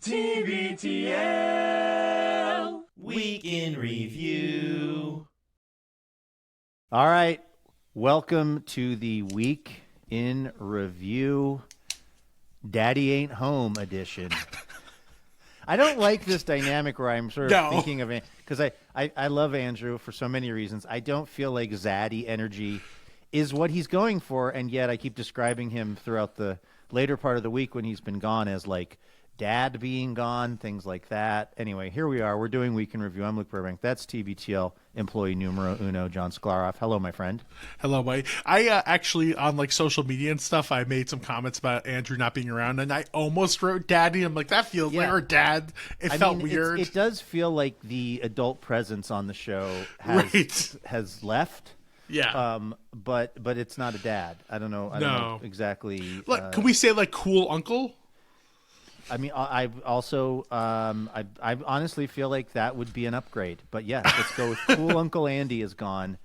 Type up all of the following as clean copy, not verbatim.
TBTL Week in Review. All right, welcome to the Week in Review Daddy Ain't Home edition. I don't like this dynamic where I'm sort of thinking of it, because I love Andrew for so many reasons. I don't feel like zaddy energy is what he's going for, and yet I keep describing him throughout the later part of the week when he's been gone as like dad being gone, things like that. Anyway, here we are. We're doing Week in Review. I'm Luke Burbank. That's TBTL employee numero uno, Jon Sklaroff. Hello, my friend. Hello, buddy. I actually, on like social media and stuff, I made some comments about Andrew not being around, and I almost wrote daddy. I'm like, that feels like our dad. It felt weird. It does feel like the adult presence on the show has left. Yeah. But it's not a dad. I don't know exactly. Like, can we say like cool uncle? I mean, I also I honestly feel like that would be an upgrade. But yes, let's go with cool Uncle Andy is gone,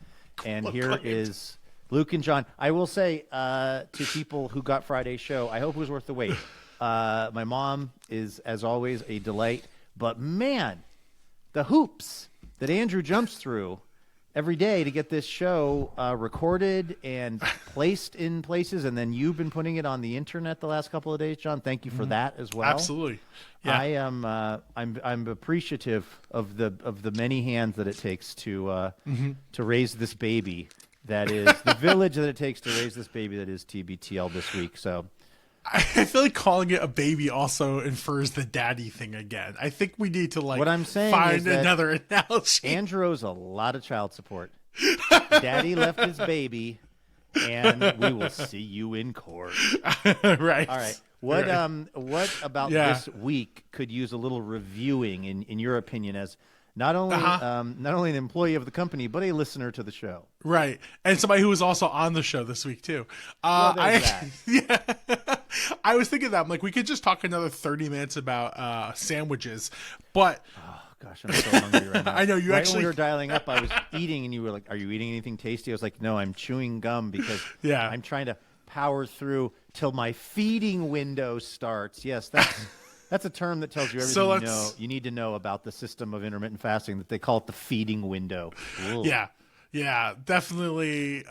and here is Luke and John. I will say to people who got Friday's show, I hope it was worth the wait. My mom is, as always, a delight. But man, the hoops that Andrew jumps through every day to get this show recorded and placed in places, and then you've been putting it on the internet the last couple of days, John. Thank you for that as well. Absolutely. Yeah. I am. I'm appreciative of the many hands that it takes to raise this baby. That is the village that it takes to raise this baby. That is TBTL this week. So. I feel like calling it a baby also infers the daddy thing again. I think we need to what I'm saying find is that another analogy. Andrew owes a lot of child support. Daddy left his baby, and we will see you in court. Right. All right. What about this week could use a little reviewing in your opinion, as not only an employee of the company, but a listener to the show? Right. And somebody who was also on the show this week too. I was thinking that I'm like, we could just talk another 30 minutes about sandwiches, but oh gosh, I'm so hungry right now. I know you when we were dialing up, I was eating, and you were like, "Are you eating anything tasty?" I was like, "No, I'm chewing gum because I'm trying to power through till my feeding window starts." Yes, that's a term that tells you everything you need to know about the system of intermittent fasting. That they call it the feeding window. Ooh. Yeah, definitely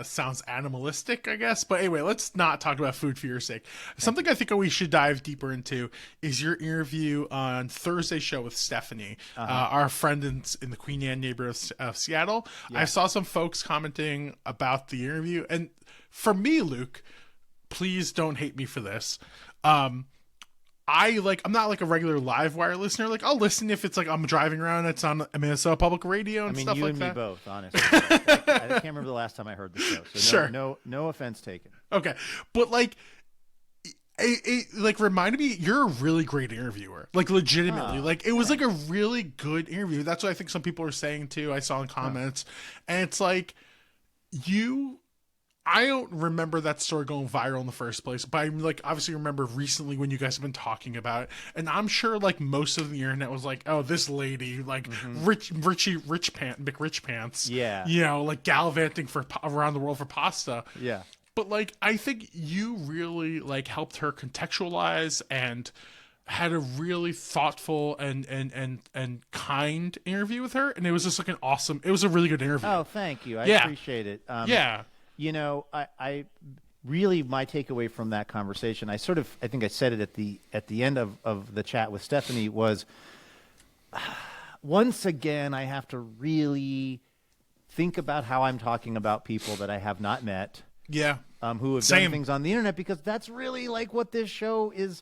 sounds animalistic, I guess. But anyway, let's not talk about food for your sake. Something I think we should dive deeper into is your interview on Thursday's show with Stephanie, our friend in the Queen Anne neighborhood of Seattle. Yeah. I saw some folks commenting about the interview. And for me, Luke, please don't hate me for this. I'm not like a regular Livewire listener. Like, I'll listen if it's like I'm driving around. It's on Minnesota Public Radio and stuff like that. You and me both, honestly. I can't remember the last time I heard the show. So no offense taken. Okay, but like, it like reminded me you're a really great interviewer. Like, legitimately, like it was like a really good interview. That's what I think some people are saying too. I saw in comments, and it's like I don't remember that story going viral in the first place, but I like obviously remember recently when you guys have been talking about it, and I'm sure like most of the internet was like, "Oh, this lady, like rich pants, like gallivanting for around the world for pasta." Yeah, but like I think you really like helped her contextualize and had a really thoughtful and kind interview with her, and it was just like it was a really good interview. Oh, thank you. I appreciate it. You know, I really, my takeaway from that conversation, I think I said it at the end of the chat with Stephanie, was once again, I have to really think about how I'm talking about people that I have not met. Yeah. Who have done things on the internet, because that's really like what this show is.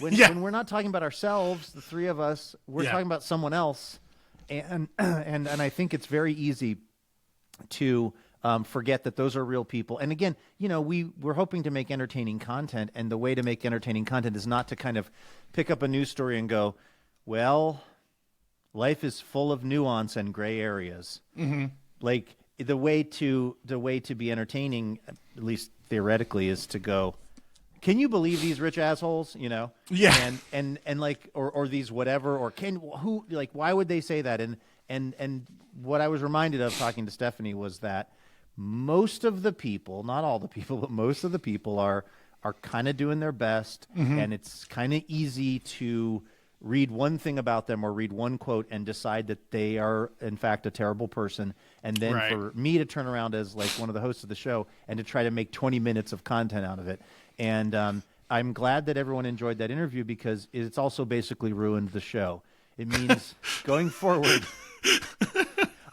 When we're not talking about ourselves, the three of us, we're talking about someone else. And I think it's very easy to forget that those are real people. And again, you know, we're hoping to make entertaining content, and the way to make entertaining content is not to kind of pick up a news story and go, well, life is full of nuance and gray areas. Mm-hmm. Like the way to be entertaining, at least theoretically, is to go, can you believe these rich assholes? You know, and like, or these whatever, or why would they say that? And what I was reminded of talking to Stephanie was that most of the people, not all the people, but most of the people are kind of doing their best, and it's kind of easy to read one thing about them or read one quote and decide that they are in fact a terrible person, and then for me to turn around as like one of the hosts of the show and to try to make 20 minutes of content out of it. And I'm glad that everyone enjoyed that interview, because it's also basically ruined the show. It means going forward.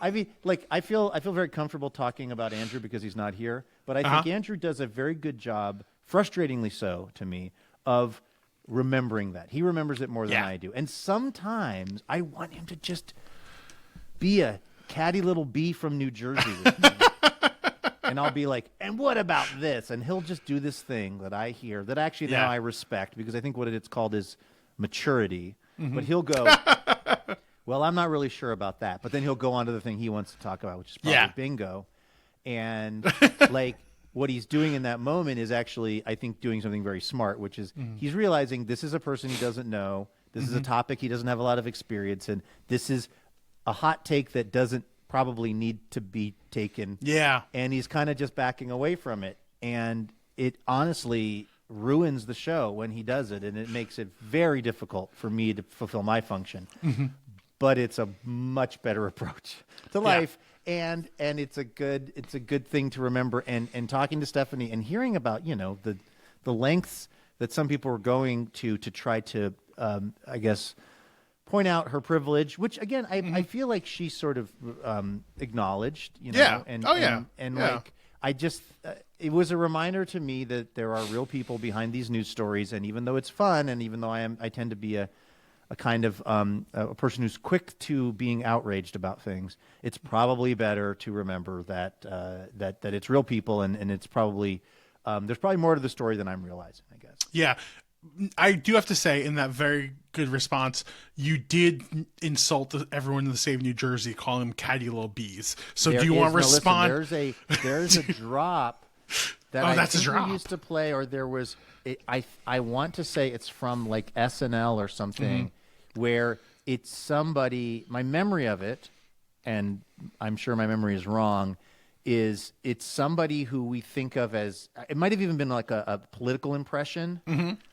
I mean, like, I feel very comfortable talking about Andrew because he's not here, but I think Andrew does a very good job, frustratingly so to me, of remembering that. He remembers it more than I do. And sometimes I want him to just be a catty little bee from New Jersey with me. And I'll be like, and what about this? And he'll just do this thing that I hear that actually now I respect, because I think what it's called is maturity. But he'll go, well, I'm not really sure about that. But then he'll go on to the thing he wants to talk about, which is probably bingo. And like what he's doing in that moment is actually, I think, doing something very smart, which is he's realizing this is a person he doesn't know. This is a topic he doesn't have a lot of experience in. This is a hot take that doesn't probably need to be taken. Yeah. And he's kind of just backing away from it. And it honestly ruins the show when he does it, and it makes it very difficult for me to fulfill my function. But it's a much better approach to life, and it's a good thing to remember. And talking to Stephanie and hearing about the lengths that some people were going to try to I guess point out her privilege, which again I feel like she sort of acknowledged, and like I just it was a reminder to me that there are real people behind these news stories, and even though it's fun, and even though I tend to be a kind of a person who's quick to being outraged about things, it's probably better to remember that that it's real people, and it's probably there's probably more to the story than I'm realizing, I guess. Yeah. I do have to say, in that very good response, you did insult everyone in the state of New Jersey, calling them catty little bees. So do you want to respond? Listen, there's a drop that I think we used to play, or there was. I want to say it's from like SNL or something, where it's somebody. My memory of it, and I'm sure my memory is wrong, is it's somebody who we think of as, it might have even been like a political impression.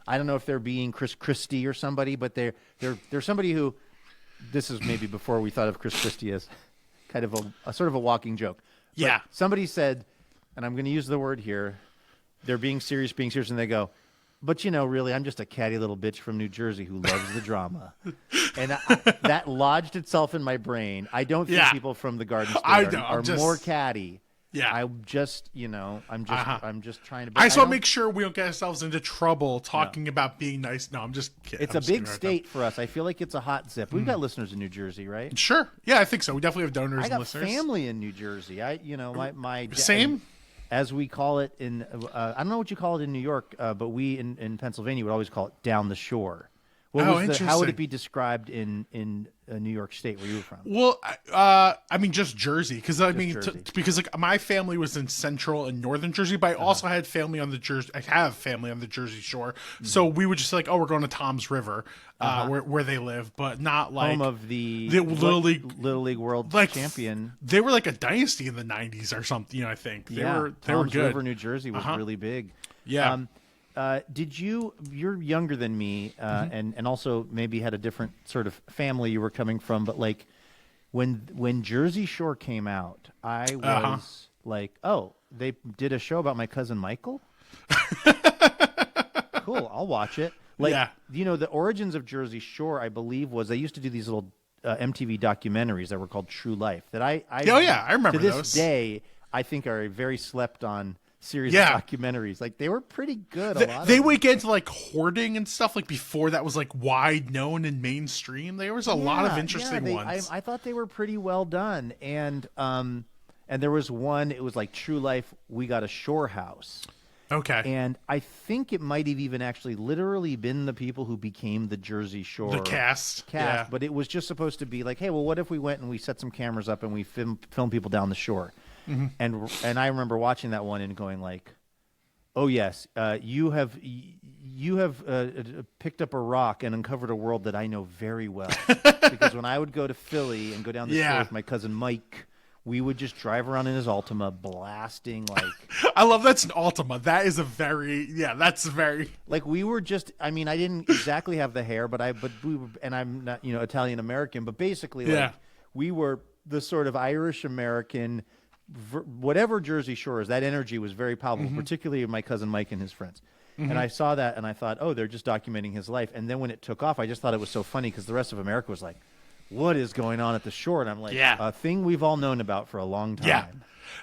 I don't know if they're being Chris Christie or somebody, but they're somebody who, this is maybe before we thought of Chris Christie as kind of a sort of a walking joke. But somebody said, and I'm going to use the word here, they're being serious, and they go, but really, I'm just a catty little bitch from New Jersey who loves the drama. And that lodged itself in my brain. I don't think people from the Garden State are more catty. Yeah, I'm just trying to. I just want to make sure we don't get ourselves into trouble talking about being nice. No, I'm just kidding. It's a big state for us. I feel like it's a hot zip. We've got listeners in New Jersey, right? Sure. Yeah, I think so. We definitely have donors and listeners. I got family in New Jersey. My same. As we call it in, I don't know what you call it in New York, but we in Pennsylvania would always call it down the shore. Interesting. How would it be described in New York State, where you were from? Well, I mean, just Jersey, because because like my family was in Central and Northern Jersey, but I also had family on the Jersey. I have family on the Jersey Shore, so we would just like, oh, we're going to Tom's River, where they live, but not like home of the Little League World champion. They were like a dynasty in the '90s or something. I think they were Tom's good. River, New Jersey was really big. Yeah. You're younger than me, and also maybe had a different sort of family you were coming from, but like when Jersey Shore came out, I was like, oh, they did a show about my cousin Michael? Cool, I'll watch it. Like, the origins of Jersey Shore, I believe, was they used to do these little MTV documentaries that were called True Life that I remember to this those. day I think are a very slept on series of documentaries. Like, they were pretty good. They would get into like hoarding and stuff like before that was like wide known and mainstream. There was a lot of interesting ones. I thought they were pretty well done. And there was one, it was like True Life, We Got a Shore House. Okay. And I think it might have even actually literally been the people who became the Jersey Shore. The cast. Yeah. But it was just supposed to be like, hey, well, what if we went and we set some cameras up and we film people down the shore? And I remember watching that one and going like, oh yes, you have picked up a rock and uncovered a world that I know very well. Because when I would go to Philly and go down the shore with my cousin Mike, we would just drive around in his Altima blasting like I love that's an Altima. That is that's very like we were just. I mean, I didn't exactly have the hair, but we were, and I'm not Italian American, but basically like we were the sort of Irish American, whatever Jersey Shore is. That energy was very palpable, particularly my cousin Mike and his friends. And I saw that, and I thought, oh, they're just documenting his life. And then when it took off, I just thought it was so funny because the rest of America was like, what is going on at the shore? And I'm like, a thing we've all known about for a long time. Yeah.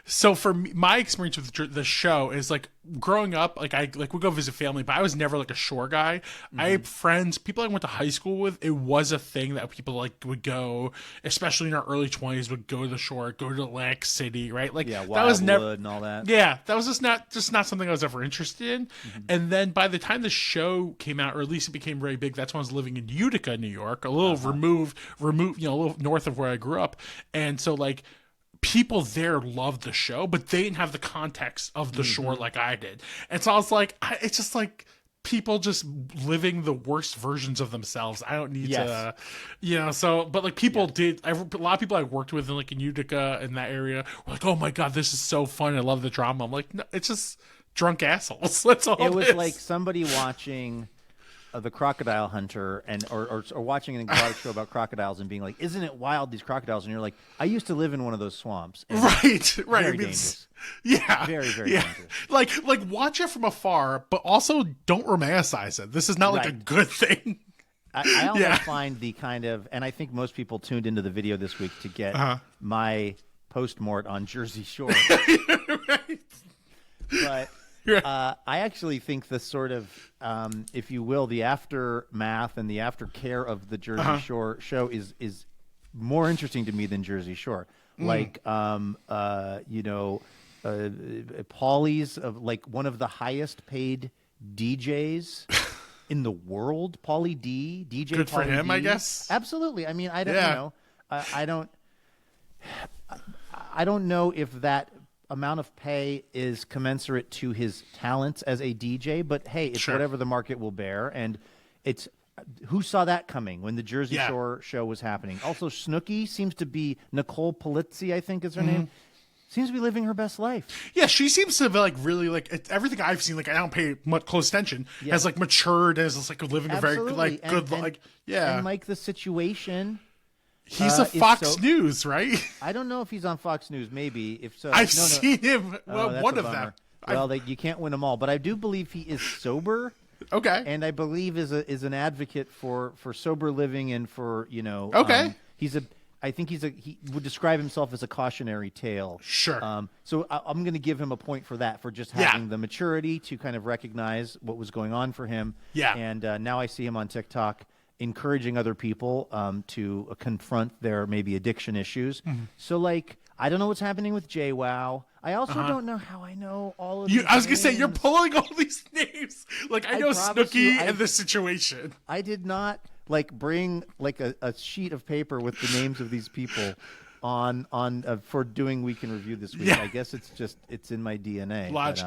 So for me, my experience with the show is like growing up, like we go visit family, but I was never like a shore guy. I had friends, people I went to high school with. It was a thing that people like would go, especially in our early 20s, would go to the shore, go to Atlantic City, right? Like that was never and all that. Yeah, that was just not something I was ever interested in. And then by the time the show came out, or at least it became very big, that's when I was living in Utica, New York, a little removed, a little north of where I grew up, and so like. People there loved the show, but they didn't have the context of the shore like I did. And so I was like, it's just like people just living the worst versions of themselves. I don't need to, so, but like people did, a lot of people I worked with in like in Utica in that area were like, oh my God, this is so fun. I love the drama. I'm like, no, it's just drunk assholes. That's all it was like somebody watching the Crocodile Hunter or watching an exotic show about crocodiles and being like, isn't it wild, these crocodiles? And you're like, I used to live in one of those swamps. And right. Very dangerous. Yeah. Very, very dangerous. Like watch it from afar, but also don't romanticize it. This is not like a good thing. I almost find the kind of, and I think most people tuned into the video this week to get my post-mort on Jersey Shore. Right. But I actually think the sort of, if you will, the aftermath and the aftercare of the Jersey Shore show is more interesting to me than Jersey Shore. Like, Paulie's of like one of the highest paid DJs in the world. Paulie D, DJ. Good for him, D. I guess. Absolutely. I mean, I don't I don't know if that amount of pay is commensurate to his talents as a DJ, but hey, it's whatever the market will bear. And it's who saw that coming when the Jersey Shore show was happening. Also, Snooki seems to be Nicole Polizzi, I think is her name. Seems to be living her best life. Yeah, she seems to be like really like everything I've seen. Like I don't pay much close attention. Has like matured as like living a very like good like And like the situation. He's a Fox News, right? I don't know if he's on Fox News. Maybe if so. I've seen him. Well, one of them. Well, you can't win them all, but I do believe he is sober. Okay. And I believe is an advocate for sober living and for Okay. He would describe himself as a cautionary tale. Sure. So I'm going to give him a point for that, for just having the maturity to kind of recognize what was going on for him. Yeah. And now I see him on TikTok encouraging other people to confront their maybe addiction issues. So like, I don't know what's happening with JWoww. I also don't know how I know all of these I was going to say, names. you're pulling all these names. Like, I know Snooki and the situation. I did not like bring like a sheet of paper with the names of these people on for doing Week in Review this week. I guess it's in my DNA. But,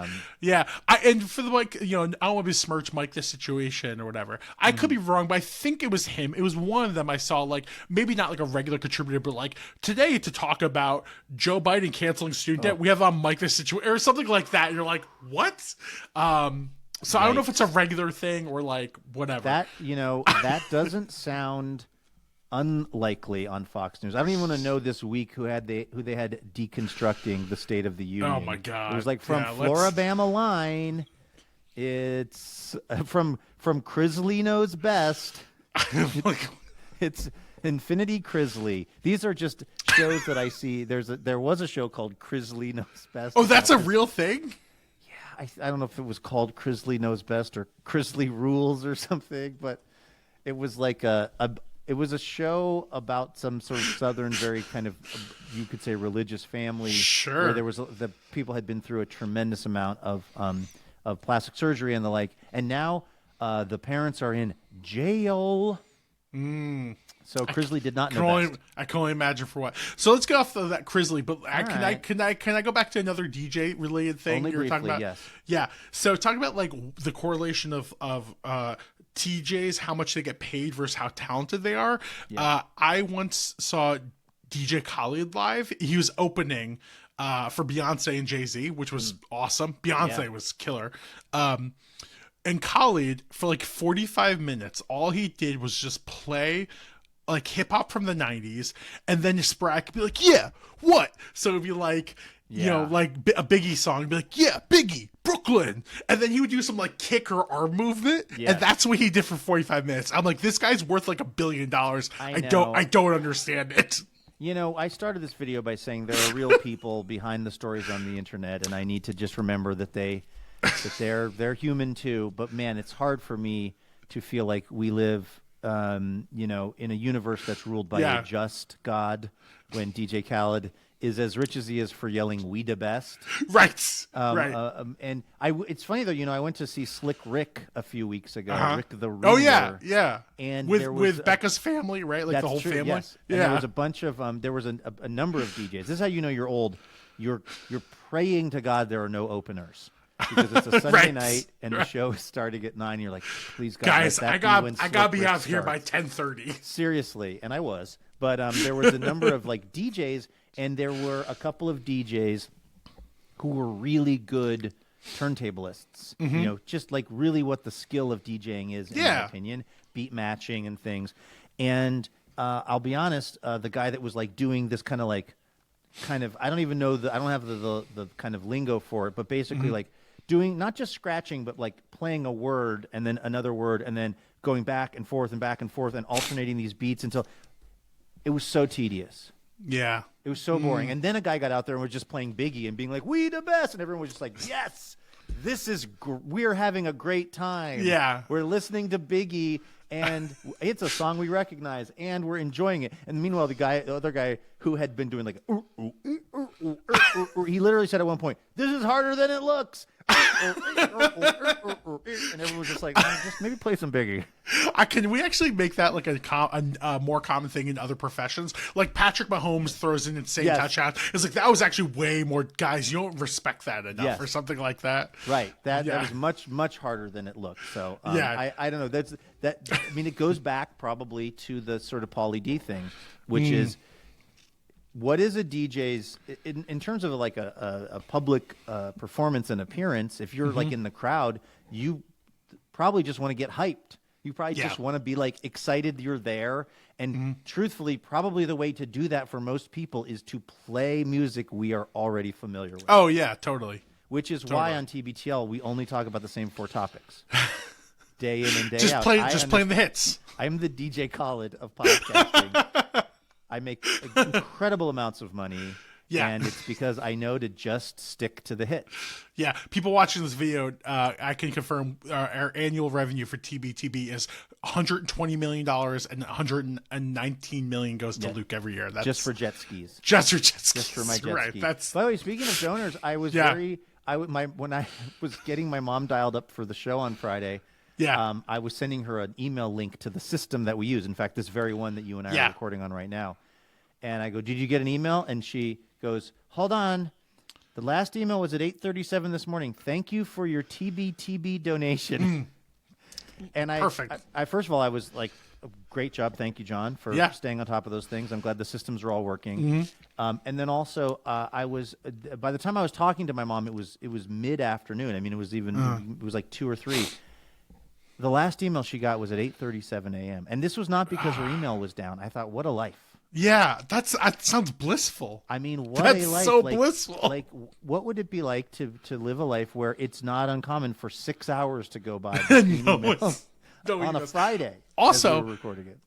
and for the like, I don't want to besmirch Mike this situation or whatever. I could be wrong, but I think it was him. It was one of them I saw, like maybe not like a regular contributor, but like today to talk about Joe Biden canceling student debt, we have on Mike this situation or something like that. And you're like, what? So I don't know if it's a regular thing or like whatever. That that doesn't sound unlikely on Fox News. I don't even want to know this week who they had deconstructing the State of the Union. Oh my God! It was like from Floribama Line. It's from Crisley Knows Best. It's Infinity Crisley. These are just shows that I see. There was a show called Crisley Knows Best. Oh, that's a real thing? Yeah, I don't know if it was called Crisley Knows Best or Crisley Rules or something, but it was like it was a show about some sort of Southern, very kind of, you could say, religious family. Sure. Where there was the people had been through a tremendous amount of plastic surgery and the like, and now the parents are in jail. So Crisley did not know best. I can only imagine for what. So let's get off of that Crisley, but can I go back to another DJ related thing Only you were briefly, talking about? yes. Yeah. So talking about like the correlation of TJs, how much they get paid versus how talented they are. Yeah. I once saw DJ Khaled live. He was opening for Beyonce and Jay-Z, which was awesome. Beyonce was killer. And Khaled, for like 45 minutes, all he did was just play like hip hop from the 90s, and then Sprack be like, yeah, what? So it'd be like, you know, like a Biggie song, be like, yeah, Biggie, Brooklyn. And then he would do some like kick or arm movement. Yes. And that's what he did for 45 minutes. I'm like, this guy's worth like $1 billion. I don't understand it. You know, I started this video by saying there are real people behind the stories on the internet, and I need to just remember that they're human too. But man, it's hard for me to feel like we live, you know, in a universe that's ruled by a just God, when DJ Khaled is as rich as he is for yelling "We the best." Right. And it's funny though, you know, I went to see Slick Rick a few weeks ago. Rick the Ruler. Oh yeah. And with Becca's family, right? Like the whole family. Yes. Yeah. And there was a bunch of there was a number of DJs. This is how you know you're old. You're praying to God there are no openers. Because it's a Sunday night and the show is starting at 9. You're like, please God, guys, I gotta be out here by starts. 10:30. Seriously, and I was, but there was a number of like DJs, and there were a couple of DJs who were really good turntablists. You know, just like really what the skill of DJing is, in my opinion, beat matching and things. And I'll be honest, the guy that was like doing this kind of I don't even know I don't have the kind of lingo for it, but basically like doing not just scratching, but like playing a word and then another word and then going back and forth and alternating these beats until it was so tedious. Yeah. It was so boring. And then a guy got out there and was just playing Biggie and being like, "We the best," and everyone was just like, "Yes, this is we're having a great time. Yeah, we're listening to Biggie." And it's a song we recognize, and we're enjoying it. And meanwhile, the other guy who had been doing like, he literally said at one point, "This is harder than it looks." And everyone was just like, just maybe play some Biggie. Can we actually make that like a more common thing in other professions? Like Patrick Mahomes throws an insane touchdown. It's like, that was actually way more, guys, you don't respect that enough or something like that. Right. That was much, much harder than it looked. So I don't know. I mean, it goes back probably to the sort of Pauly D thing, which is, what is a DJ's in terms of like a public performance and appearance? If you're like in the crowd, you probably just want to get hyped. You probably just want to be like excited you're there. And truthfully, probably the way to do that for most people is to play music we are already familiar with. Oh yeah, totally. Which is why on TBTL we only talk about the same 4 topics. Day in and day out. Just playing the hits. I'm the DJ Khaled of podcasting. I make incredible amounts of money, and it's because I know to just stick to the hits. Yeah, people watching this video, I can confirm our annual revenue for TBTB is $120 million, and $119 million goes to Luke every year. That's just for jet skis. Just for jet skis. Just for my jet skis. That's... By the way, speaking of donors, I was when I was getting my mom dialed up for the show on Friday. I was sending her an email link to the system that we use. In fact, this very one that you and I are recording on right now. And I go, "Did you get an email?" And she goes, "Hold on. The last email was at 8:37 this morning. Thank you for your TBTB donation." And Perfect. I first of all, I was like, "Great job. Thank you, John, for staying on top of those things. I'm glad the systems are all working." And then also, I was by the time I was talking to my mom, it was mid-afternoon. I mean, it was like 2 or 3. The last email she got was at 8:37 a.m. And this was not because her email was down. I thought, what a life. Yeah, that sounds blissful. I mean, what that's a life. So blissful. Like, what would it be like to live a life where it's not uncommon for 6 hours to go by on a Friday? Also, as we were recording it.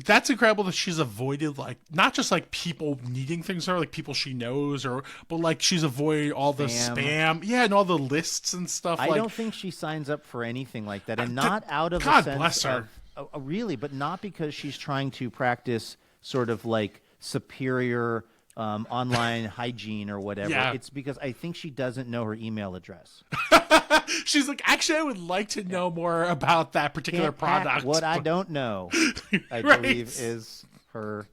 That's incredible that she's avoided like not just like people needing things or like people she knows but like she's avoided all the spam, and all the lists and stuff. I don't think she signs up for anything like that, and not out of a sense bless her. of really, but not because she's trying to practice sort of like superior online hygiene or whatever. It's because I think she doesn't know her email address. She's like, actually, I would like to know more about that particular product. What I don't know, I believe, is her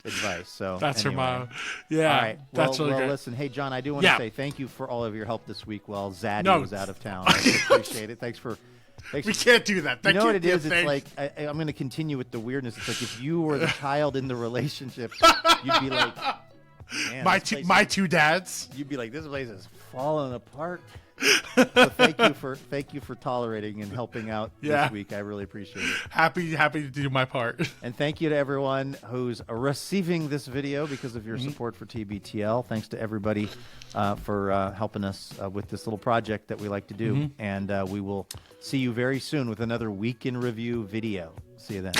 advice. So that's anyway. her mom. Yeah, all right. That's really good. Listen, hey John, I do want to say thank you for all of your help this week while Zaddy was out of town. I appreciate it. Thanks for We can't do that. You know what it is? It's like I'm going to continue with the weirdness. It's like if you were the child in the relationship, you'd be like, man, my two dads. You'd be like, this place is falling apart. So thank you for tolerating and helping out this week. I really appreciate it. Happy to do my part. And thank you to everyone who's receiving this video because of your support for TBTL. Thanks to everybody for helping us with this little project that we like to do. And we will see you very soon with another Week in Review video. See you then.